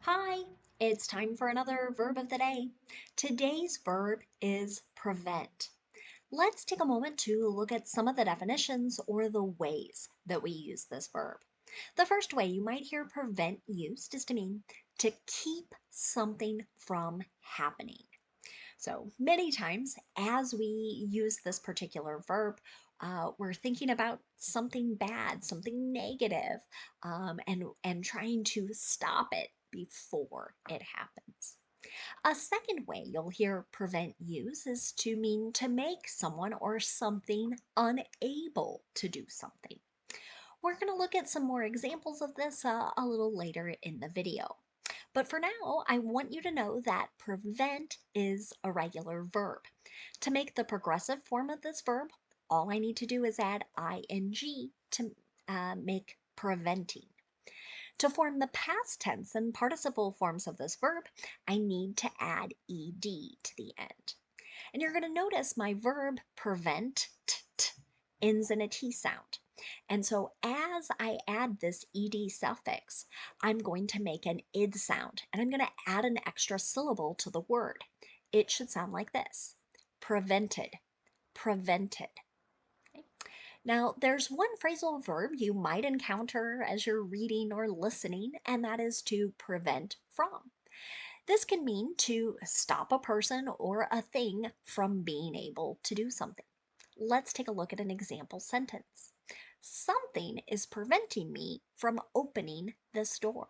Hi, it's time for another verb of the day. Today's verb is prevent. Let's take a moment to look at some of the definitions or the ways that we use this verb. The first way you might hear prevent used is to mean to keep something from happening. So many times as we use this particular verb, we're thinking about something bad, something negative, and trying to stop it before it happens. A second way you'll hear prevent use is to mean to make someone or something unable to do something. We're going to look at some more examples of this a little later in the video. But for now, I want you to know that prevent is a regular verb. To make the progressive form of this verb, all I need to do is add ing to make preventing. To form the past tense and participle forms of this verb, I need to add ed to the end. And you're going to notice my verb prevent ends in a T sound. And so as I add this ed suffix, I'm going to make an id sound, and I'm going to add an extra syllable to the word. It should sound like this: prevented, prevented. Okay. Now, there's one phrasal verb you might encounter as you're reading or listening, and that is to prevent from. This can mean to stop a person or a thing from being able to do something. Let's take a look at an example sentence. Something is preventing me from opening this door.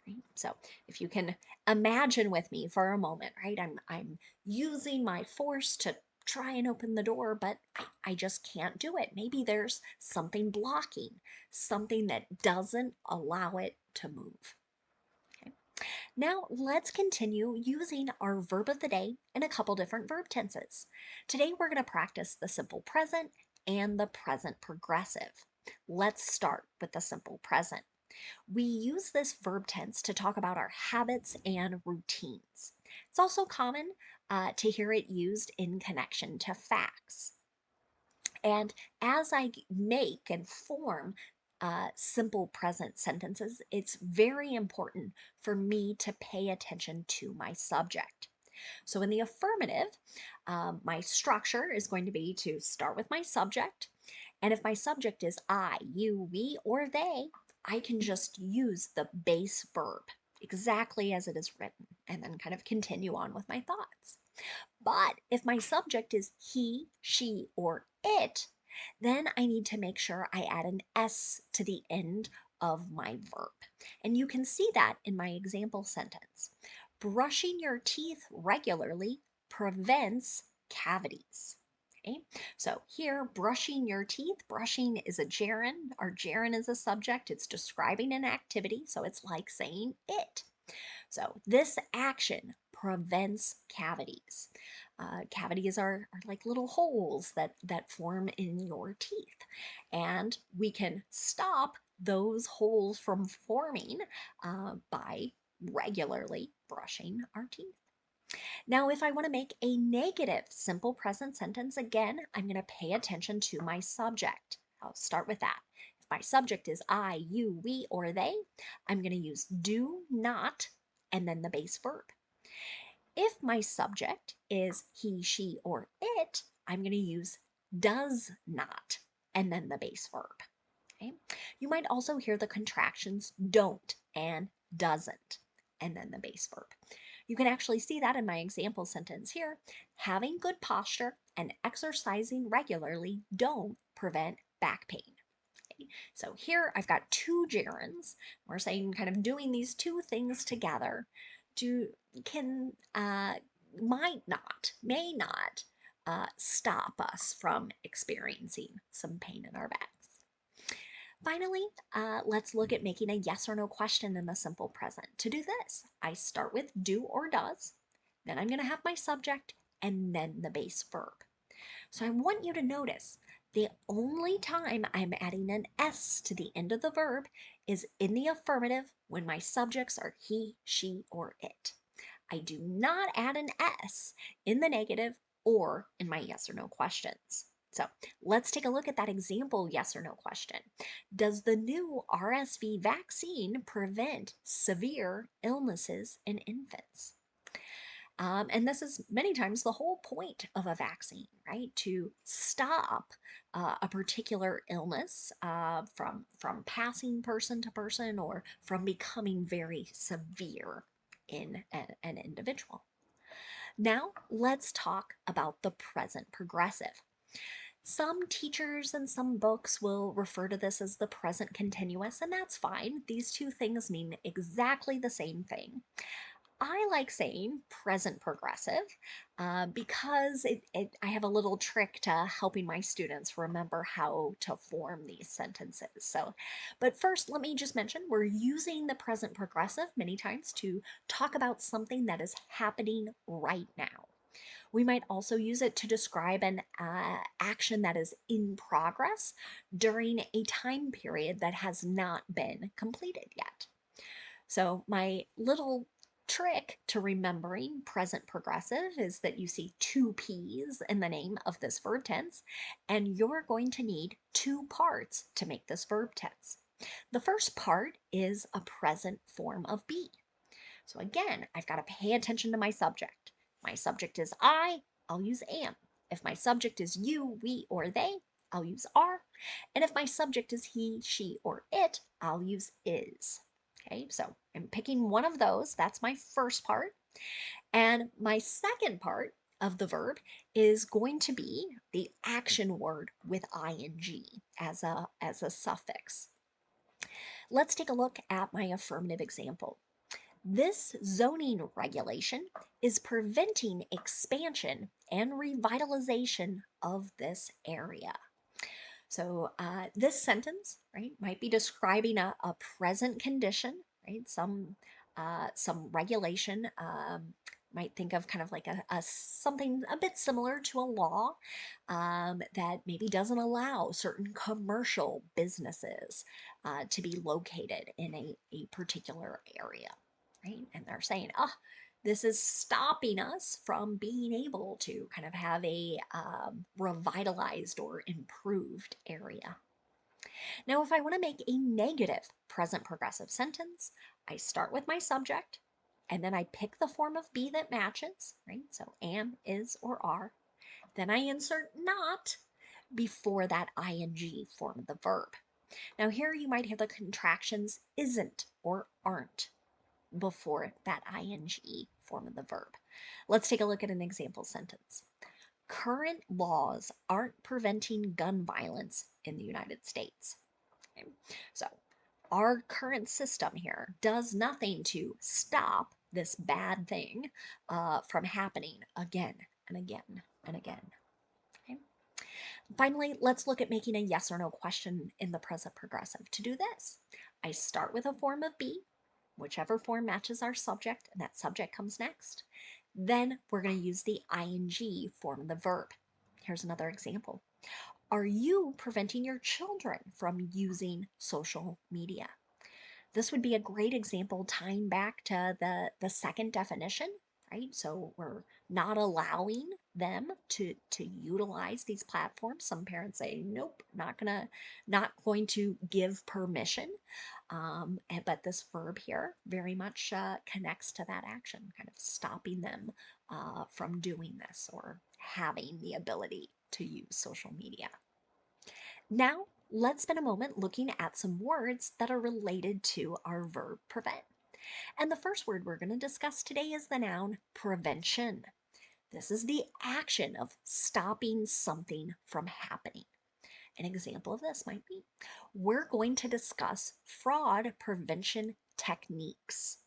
Right? So if you can imagine with me for a moment, right? I'm using my force to try and open the door, but I just can't do it. Maybe there's something blocking, something that doesn't allow it to move. Okay. Now let's continue using our verb of the day in a couple different verb tenses. Today we're going to practice the simple present and the present progressive. Let's start with the simple present. We use this verb tense to talk about our habits and routines. It's also common to hear it used in connection to facts. And as I make and form simple present sentences, it's very important for me to pay attention to my subject. So in the affirmative, my structure is going to be to start with my subject. And if my subject is I, you, we, or they, I can just use the base verb exactly as it is written and then kind of continue on with my thoughts. But if my subject is he, she, or it, then I need to make sure I add an S to the end of my verb. And you can see that in my example sentence. Brushing your teeth regularly prevents cavities. Okay, so here, brushing your teeth, brushing is a gerund, or gerund is a subject. It's describing an activity, so it's like saying it. So this action prevents cavities. Cavities are like little holes that form in your teeth. And we can stop those holes from forming by regularly brushing our teeth. Now, if I want to make a negative simple present sentence, again, I'm going to pay attention to my subject. I'll start with that. If my subject is I, you, we, or they, I'm going to use do not and then the base verb. If my subject is he, she, or it, I'm going to use does not and then the base verb. Okay? You might also hear the contractions don't and doesn't and then the base verb. You can actually see that in my example sentence here. Having good posture and exercising regularly don't prevent back pain. Okay? So here I've got two gerunds. We're saying kind of doing these two things together can might not, may not stop us from experiencing some pain in our backs. Finally, let's look at making a yes or no question in the simple present. To do this, I start with do or does, then I'm going to have my subject, and then the base verb. So I want you to notice the only time I'm adding an S to the end of the verb is in the affirmative when my subjects are he, she, or it. I do not add an S in the negative or in my yes or no questions. So let's take a look at that example yes or no question. Does the new RSV vaccine prevent severe illnesses in infants? And this is many times the whole point of a vaccine, right? To stop a particular illness from passing person to person or from becoming very severe in an individual. Now, let's talk about the present progressive. Some teachers and some books will refer to this as the present continuous, and that's fine. These two things mean exactly the same thing. I like saying present progressive because I have a little trick to helping my students remember how to form these sentences. But first, let me just mention we're using the present progressive many times to talk about something that is happening right now. We might also use it to describe an action that is in progress during a time period that has not been completed yet. So my little trick to remembering present progressive is that you see two P's in the name of this verb tense, and you're going to need two parts to make this verb tense. The first part is a present form of be. So again, I've got to pay attention to my subject. My subject is I'll use am. If my subject is you, we, or they, I'll use are. And if my subject is he, she, or it, I'll use is. Okay, so I'm picking one of those. That's my first part. And my second part of the verb is going to be the action word with ing as a suffix. Let's take a look at my affirmative example. This zoning regulation is preventing expansion and revitalization of this area. So this sentence, right, might be describing a present condition, right? Some regulation. Might think of kind of like a something a bit similar to a law that maybe doesn't allow certain commercial businesses to be located in a particular area, right? And they're saying, oh, this is stopping us from being able to kind of have a revitalized or improved area. Now, if I want to make a negative present progressive sentence, I start with my subject and then I pick the form of be that matches, right? So am, is, or are. Then I insert not before that ing form of the verb. Now, here you might have the contractions isn't or aren't before that ing form of the verb. Let's take a look at an example sentence. Current laws aren't preventing gun violence in the United States. Okay? So, our current system here does nothing to stop this bad thing from happening again and again and again. Okay? Finally, let's look at making a yes or no question in the present progressive. To do this, I start with a form of be, whichever form matches our subject, and that subject comes next. Then we're going to use the ing form of the verb. Here's another example. Are you preventing your children from using social media? This would be a great example tying back to the second definition, right? So we're not allowing them to utilize these platforms. Some parents say, nope, not going to give permission. But this verb here very much connects to that action, kind of stopping them from doing this or having the ability to use social media. Now, let's spend a moment looking at some words that are related to our verb prevent. And the first word we're going to discuss today is the noun prevention. This is the action of stopping something from happening. An example of this might be, we're going to discuss fraud prevention techniques.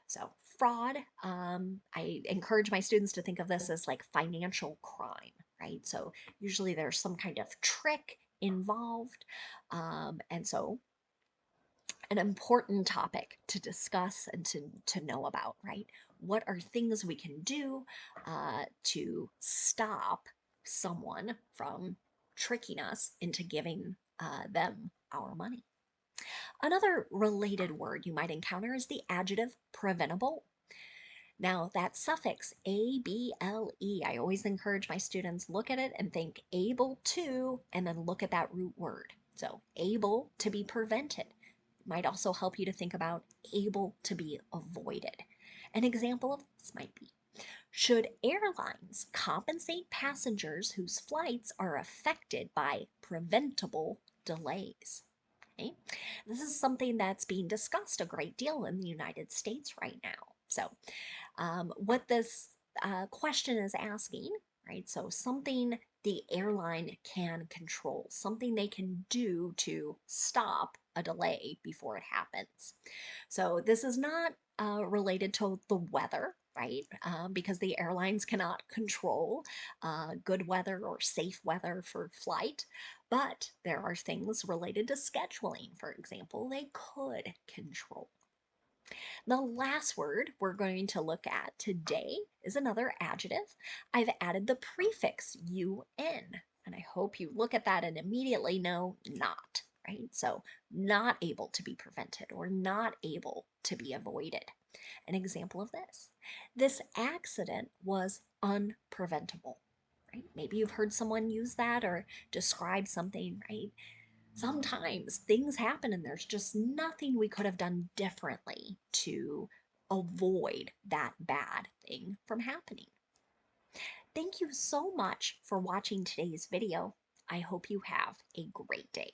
So fraud, I encourage my students to think of this as like financial crime, right? So usually there's some kind of trick involved. And so an important topic to discuss and to know about, right? What are things we can do to stop someone from tricking us into giving them our money? Another related word you might encounter is the adjective preventable. Now, that suffix able, I always encourage my students look at it and think able to, and then look at that root word. So, able to be prevented might also help you to think about able to be avoided. An example of this might be, should airlines compensate passengers whose flights are affected by preventable delays? Okay. This is something that's being discussed a great deal in the United States right now. So, what this question is asking, right? So, something the airline can control, something they can do to stop a delay before it happens. So, this is not related to the weather, right? Because the airlines cannot control good weather or safe weather for flight. But there are things related to scheduling, for example, they could control. The last word we're going to look at today is another adjective. I've added the prefix un, and I hope you look at that and immediately know not, right? So, not able to be prevented or not able to be avoided. An example of this, this accident was unpreventable, right? Maybe you've heard someone use that or describe something, right? Sometimes things happen and there's just nothing we could have done differently to avoid that bad thing from happening. Thank you so much for watching today's video. I hope you have a great day.